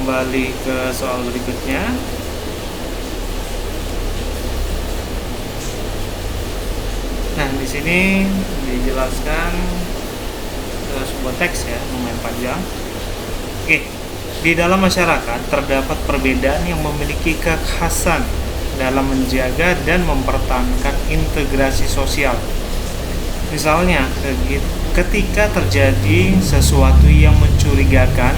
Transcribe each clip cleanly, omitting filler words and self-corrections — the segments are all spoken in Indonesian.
kembali ke soal berikutnya. Nah, di sini dijelaskan sebuah teks ya, lumayan panjang. Oke, di dalam masyarakat terdapat perbedaan yang memiliki kekhasan dalam menjaga dan mempertahankan integrasi sosial. Misalnya, ketika terjadi sesuatu yang mencurigakan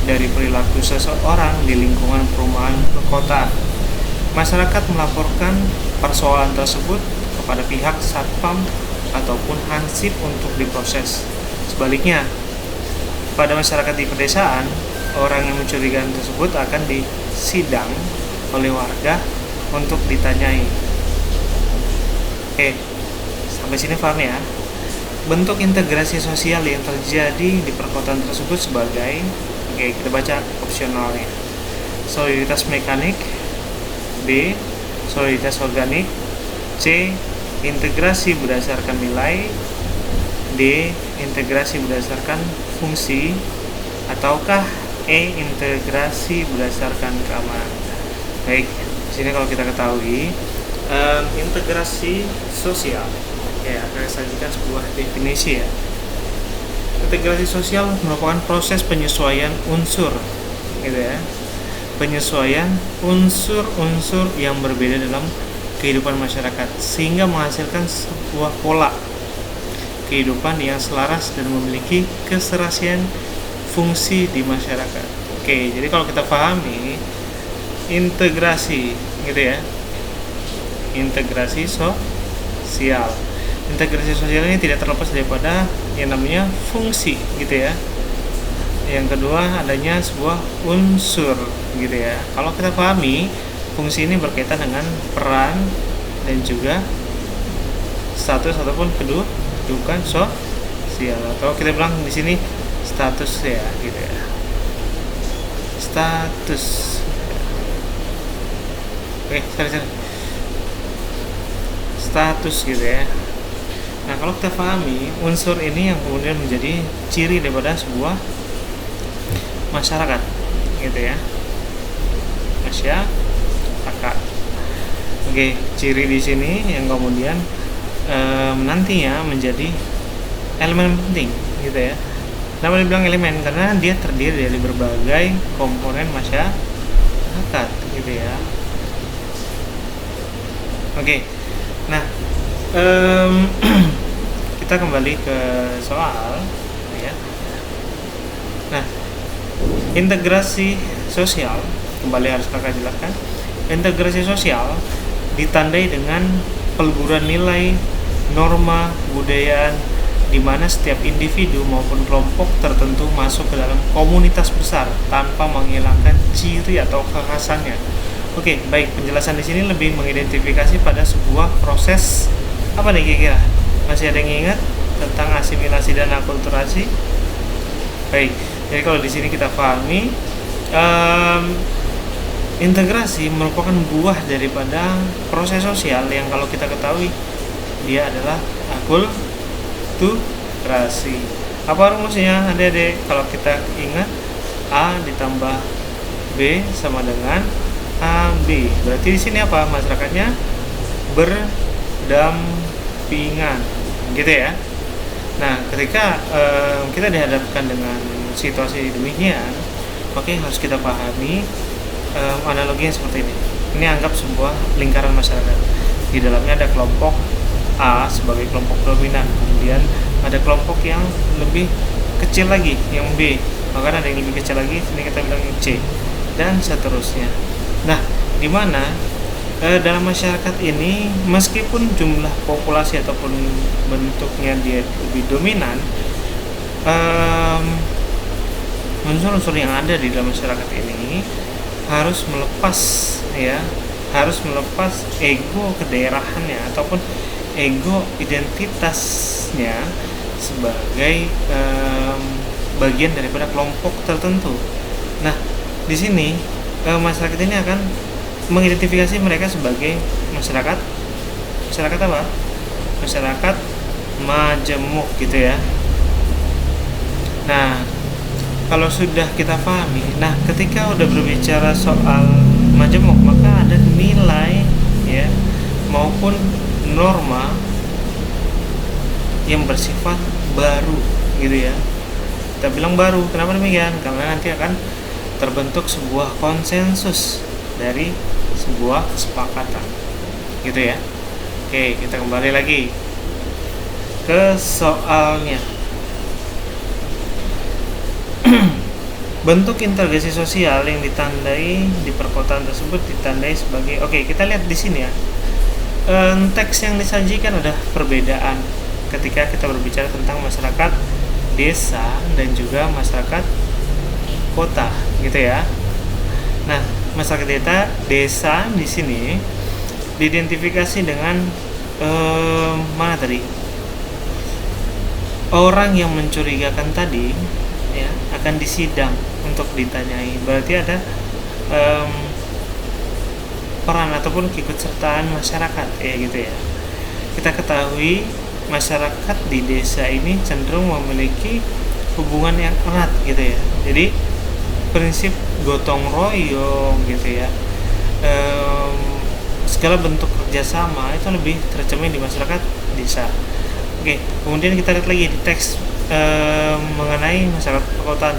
dari perilaku seseorang di lingkungan perumahan perkotaan, masyarakat melaporkan persoalan tersebut kepada pihak Satpam ataupun Hansip untuk diproses. Sebaliknya, pada masyarakat di pedesaan, orang yang mencurigakan tersebut akan disidang oleh warga untuk ditanyai. Oke, sampai sini paham ya? Bentuk integrasi sosial yang terjadi di perkotaan tersebut sebagai, oke, kita baca opsionalnya. Soliditas mekanik, B. Soliditas organik, C. Integrasi berdasarkan nilai, D. Integrasi berdasarkan fungsi, ataukah E. Integrasi berdasarkan keamanan. Baik, di sini kalau kita ketahui integrasi sosial, ya, akan sajikan sebuah definisi ya. Integrasi sosial merupakan proses penyesuaian unsur, gitu ya. Penyesuaian unsur-unsur yang berbeda dalam kehidupan masyarakat sehingga menghasilkan sebuah pola kehidupan yang selaras dan memiliki keserasian fungsi di masyarakat. Oke, jadi kalau kita pahami integrasi, gitu ya. Integrasi sosial. Integrasi sosial ini tidak terlepas daripada yang namanya fungsi, gitu ya. Yang kedua, adanya sebuah unsur, gitu ya. Kalau kita pahami, fungsi ini berkaitan dengan peran dan juga status ataupun kedudukan sosial, atau kita bilang di sini status ya, gitu ya. Status. Oke, sorry. Status, gitu ya. Nah, kalau kita pahami unsur ini yang kemudian menjadi ciri daripada sebuah masyarakat, gitu ya. Masyarakat. Oke, ciri di sini yang kemudian nantinya menjadi elemen penting, gitu ya. Kenapa dibilang elemen? Karena dia terdiri dari berbagai komponen masyarakat, gitu ya. Oke, nah kita kembali ke soal, ya. Nah, integrasi sosial kembali harus kakak jelaskan. Integrasi sosial ditandai dengan peleburan nilai, norma, budaya, di mana setiap individu maupun kelompok tertentu masuk ke dalam komunitas besar tanpa menghilangkan ciri atau kekhasannya. Oke, baik, penjelasan di sini lebih mengidentifikasi pada sebuah proses apa nih kira-kira? Masih ada yang ingat tentang asimilasi dan akulturasi? Baik, jadi kalau di sini kita pahami integrasi merupakan buah daripada proses sosial yang kalau kita ketahui dia adalah akulturasi. Apa rumusnya adik-adik? Kalau kita ingat, A ditambah B sama dengan AB. Berarti di sini apa? Masyarakatnya berdampingan, gitu ya. Nah, ketika kita dihadapkan dengan situasi demikian, maka harus kita pahami analoginya seperti ini. Ini anggap sebuah lingkaran masyarakat. Di dalamnya ada kelompok A sebagai kelompok dominan, kemudian ada kelompok yang lebih kecil lagi, yang B, bahkan ada yang lebih kecil lagi, ini kita bilang C, dan seterusnya. Nah, di mana dalam masyarakat ini meskipun jumlah populasi ataupun bentuknya dia lebih dominan, unsur-unsur yang ada di dalam masyarakat ini harus melepas ego kedaerahannya ataupun ego identitasnya sebagai bagian daripada kelompok tertentu. Nah, di sini masyarakat ini akan mengidentifikasi mereka sebagai masyarakat apa? Masyarakat majemuk, gitu ya. Nah, Kalau sudah kita pahami, nah ketika udah berbicara soal majemuk, maka ada nilai ya maupun norma yang bersifat baru gitu ya. Kita bilang baru, kenapa demikian? Karena nanti akan terbentuk sebuah konsensus dari sebuah kesepakatan gitu ya. Oke, kita kembali lagi ke soalnya. Bentuk integrasi sosial yang ditandai di perkotaan tersebut ditandai sebagai, oke, kita lihat di sini ya. Teks yang disajikan ada perbedaan ketika kita berbicara tentang masyarakat desa dan juga masyarakat kota gitu ya. Nah, masyarakat desa di sini diidentifikasi dengan mana tadi? Orang yang mencurigakan tadi ya akan disidang untuk ditanyai. Berarti ada peran ataupun keikutsertaan masyarakat ya gitu ya. Kita ketahui masyarakat di desa ini cenderung memiliki hubungan yang erat gitu ya. Jadi prinsip gotong royong gitu ya, segala bentuk kerjasama itu lebih tercermin di masyarakat desa. Oke, kemudian kita lihat lagi di teks mengenai masyarakat perkotaan.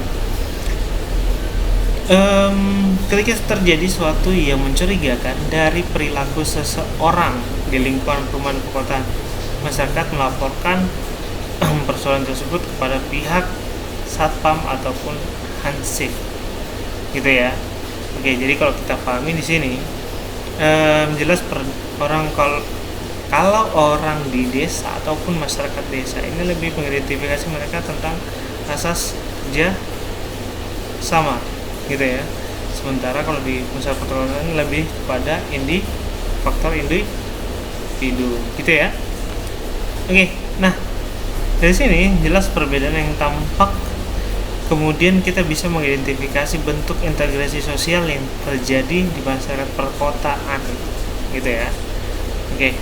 Ketika terjadi suatu yang mencurigakan dari perilaku seseorang di lingkungan perumahan perkotaan, masyarakat melaporkan persoalan tersebut kepada pihak satpam ataupun hansip, gitu ya. Oke, jadi kalau kita pahami di sini, jelas kalau orang di desa ataupun masyarakat desa ini lebih mengidentifikasi mereka tentang asas kerja sama, gitu ya. Sementara kalau di masyarakat perkotaan lebih pada faktor individu, gitu ya. Oke, nah dari sini jelas perbedaan yang tampak. Kemudian kita bisa mengidentifikasi bentuk integrasi sosial yang terjadi di masyarakat perkotaan, gitu ya. Oke.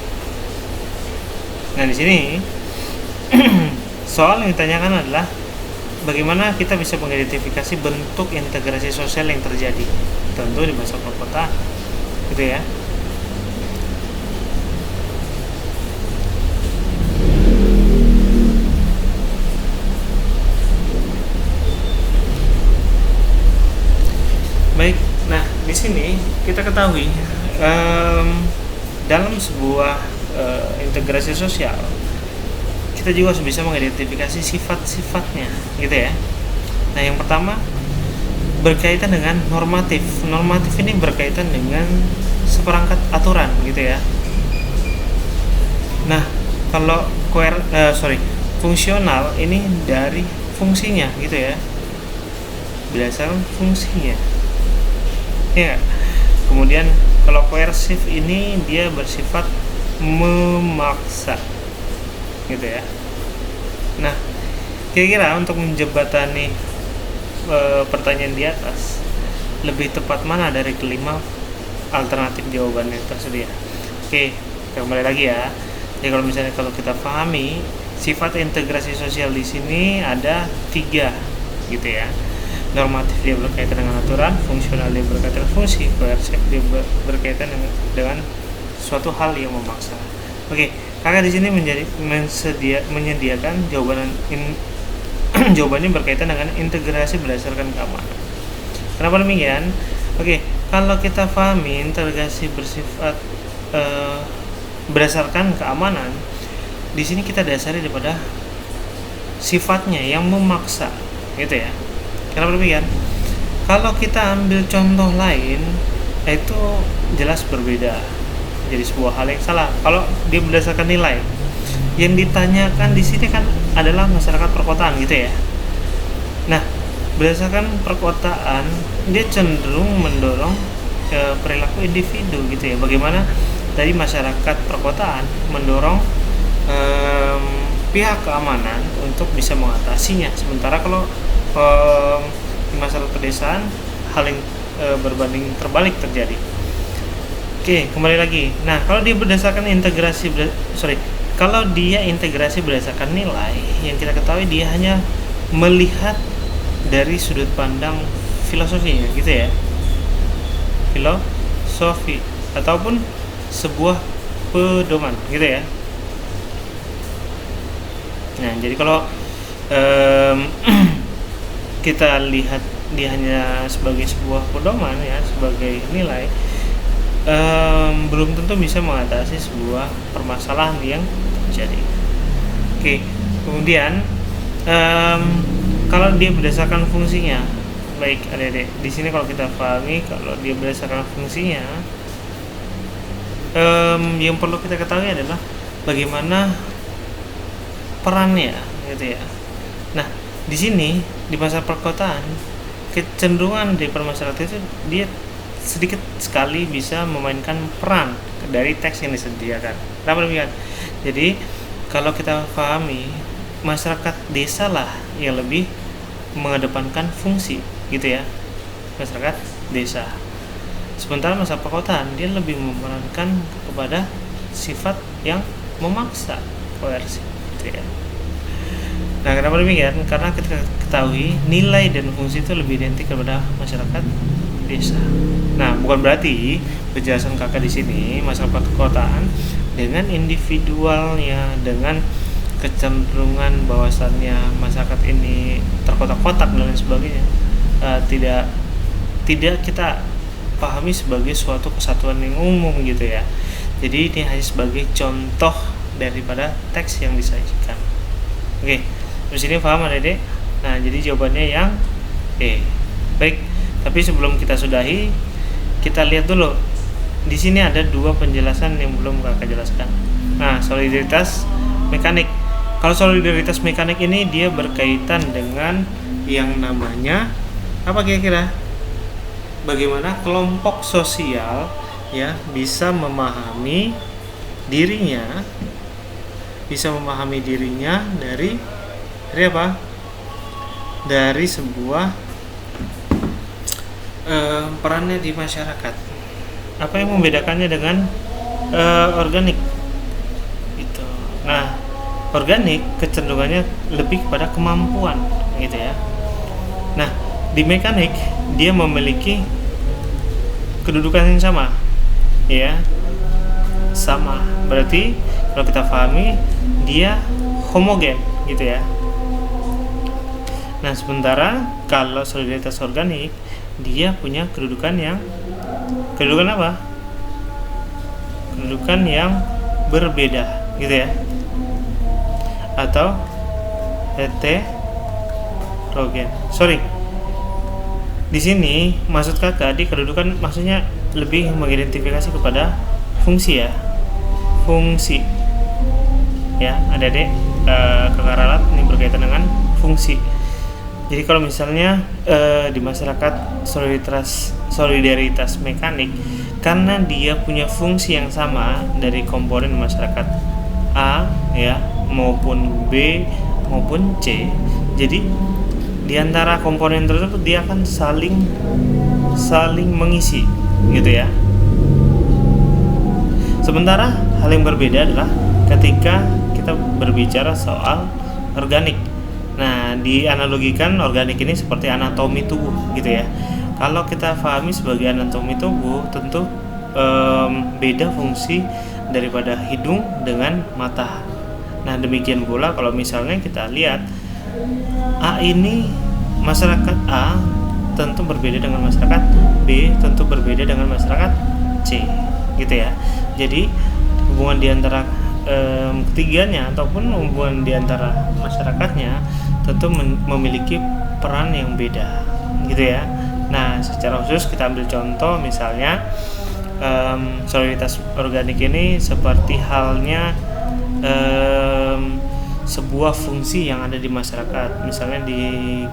Nah di sini soal yang ditanyakan adalah bagaimana kita bisa mengidentifikasi bentuk integrasi sosial yang terjadi, tentu di masyarakat perkotaan, gitu ya. Baik, nah di sini kita ketahui dalam sebuah integrasi sosial kita juga harus bisa mengidentifikasi sifat-sifatnya, gitu ya. Nah yang pertama berkaitan dengan normatif. Normatif ini berkaitan dengan seperangkat aturan, gitu ya. Nah kalau fungsional ini dari fungsinya, gitu ya, berdasarkan fungsinya. Ya. Kemudian kalau koersif ini dia bersifat memaksa, gitu ya. Nah, kira-kira untuk menjembatani pertanyaan di atas, lebih tepat mana dari kelima alternatif jawaban yang tersedia? Oke, kembali lagi ya. Jadi kalau kita pahami sifat integrasi sosial di sini ada 3, gitu ya. Normatif dia berkaitan dengan aturan, fungsional dia berkaitan dengan fungsi, koersif dia berkaitan dengan suatu hal yang memaksa. Oke, kakak di sini menyediakan jawabannya berkaitan dengan integrasi berdasarkan keamanan. Kenapa demikian? Oke, kalau kita pahami integrasi bersifat berdasarkan keamanan, di sini kita dasari daripada sifatnya yang memaksa, gitu ya. Kenapa demikian? Kalau kita ambil contoh lain, itu jelas berbeda, jadi sebuah hal yang salah. Kalau dia berdasarkan nilai, yang ditanyakan di sini kan adalah masyarakat perkotaan, gitu ya. Nah, berdasarkan perkotaan, dia cenderung mendorong perilaku individu, gitu ya. Bagaimana dari masyarakat perkotaan mendorong pihak keamanan untuk bisa mengatasinya. Sementara kalau di masyarakat pedesaan hal yang berbanding terbalik terjadi. Oke, kembali lagi. Nah, kalau dia berdasarkan kalau dia integrasi berdasarkan nilai, yang kita ketahui dia hanya melihat dari sudut pandang filosofinya gitu ya, filosofi ataupun sebuah pedoman gitu ya. Nah, jadi kalau kita lihat dia hanya sebagai sebuah pedoman ya, sebagai nilai, belum tentu bisa mengatasi sebuah permasalahan yang terjadi. Oke, kemudian kalau dia berdasarkan fungsinya, baik adik-adik, di sini kalau kita pahami kalau dia berdasarkan fungsinya, yang perlu kita ketahui adalah bagaimana perannya gitu ya. Nah, di sini di masa perkotaan kecenderungan dari permasalahan itu dia sedikit sekali bisa memainkan peran dari teks yang disediakan. Kenapa demikian? Jadi kalau kita pahami masyarakat desa lah yang lebih mengedepankan fungsi gitu ya, masyarakat desa. Sementara masa perkotaan dia lebih memerankan kepada sifat yang memaksa, koersi gitu ya. Nah, kenapa demikian? Karena kita ketahui nilai dan fungsi itu lebih identik kepada masyarakat desa. Nah, bukan berarti penjelasan kakak di sini masalah perkotaan dengan individualnya, dengan kecenderungan bahwasannya masyarakat ini terkotak-kotak dan lain sebagainya, tidak kita pahami sebagai suatu kesatuan yang umum gitu ya. Jadi ini hanya sebagai contoh daripada teks yang disajikan. Oke, di sini paham adik-adik? Nah, jadi jawabannya yang E. Baik, tapi sebelum kita sudahi, kita lihat dulu. Di sini ada dua penjelasan yang belum kakak jelaskan. Nah, solidaritas mekanik. Kalau solidaritas mekanik ini dia berkaitan dengan yang namanya apa kira-kira? Bagaimana kelompok sosial ya bisa memahami dirinya dari apa? Dari sebuah perannya di masyarakat. Apa yang membedakannya dengan organik? Gitu. Nah, organik kecenderungannya lebih kepada kemampuan, gitu ya. Nah, di mekanik dia memiliki kedudukan yang sama, ya, sama. Berarti kalau kita pahami dia homogen, gitu ya. Nah, sementara kalau solidaritas organik dia punya kedudukan apa? Kedudukan yang berbeda, gitu ya. Atau heterogen. Di sini maksud kakak di kedudukan maksudnya lebih mengidentifikasi kepada fungsi ya. Fungsi. Ya, adik-adik, kakak ralat ini berkaitan dengan fungsi. Jadi kalau misalnya di masyarakat solidaritas mekanik, karena dia punya fungsi yang sama dari komponen masyarakat A ya maupun B maupun C, jadi di antara komponen tersebut dia akan saling mengisi gitu ya. Sementara hal yang berbeda adalah ketika kita berbicara soal organik. Nah, dianalogikan organik ini seperti anatomi tubuh gitu ya. Kalau kita pahami sebagai anatomi tubuh, tentu beda fungsi daripada hidung dengan mata. Nah, demikian pula kalau misalnya kita lihat A ini masyarakat A tentu berbeda dengan masyarakat B, tentu berbeda dengan masyarakat C gitu ya. Jadi hubungan di antara ketiganya ataupun hubungan di antara masyarakatnya tentu memiliki peran yang beda gitu ya. Nah, secara khusus kita ambil contoh misalnya solidaritas organik ini seperti halnya sebuah fungsi yang ada di masyarakat. Misalnya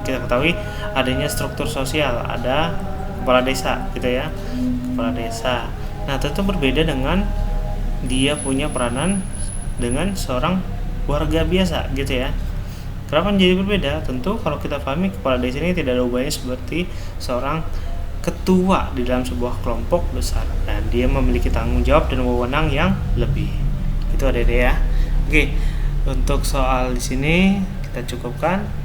kita ketahui adanya struktur sosial, ada kepala desa gitu ya, kepala desa. Nah, tentu berbeda dengan dia punya peranan dengan seorang warga biasa gitu ya. Kenapa menjadi berbeda? Tentu kalau kita pahami kepala desa ini tidak ada hubungannya seperti seorang ketua di dalam sebuah kelompok besar, dan dia memiliki tanggung jawab dan wewenang yang lebih. Itu ada ya. Oke. Untuk soal di sini kita cukupkan.